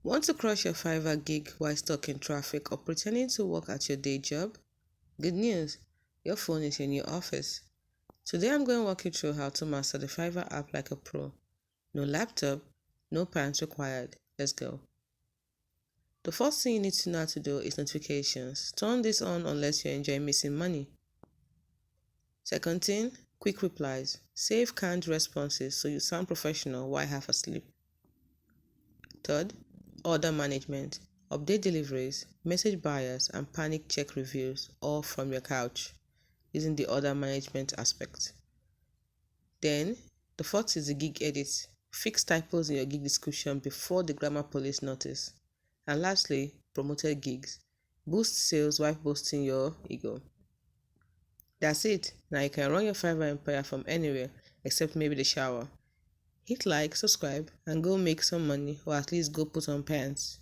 Want to crush your Fiverr gig while stuck in traffic or pretending to work at your day job? Good news, your phone is your new office. Today I'm going to walk you through how to master the Fiverr app like a pro. No laptop, no pants required. Let's go. The first thing you need to know how to do is notifications. Turn this on unless you enjoy missing money. Second thing, quick replies. Save canned responses so you sound professional while half asleep. Third, order management. Update deliveries, message buyers, and panic check reviews all from your couch using the order management aspect. Then, the fourth is the gig edit. Fix typos in your gig description before the grammar police notice. And lastly, promoted gigs. Boost sales while boosting your ego. That's it. Now you can run your Fiverr empire from anywhere except maybe the shower. Hit like, subscribe, and go make some money, or at least go put on pants.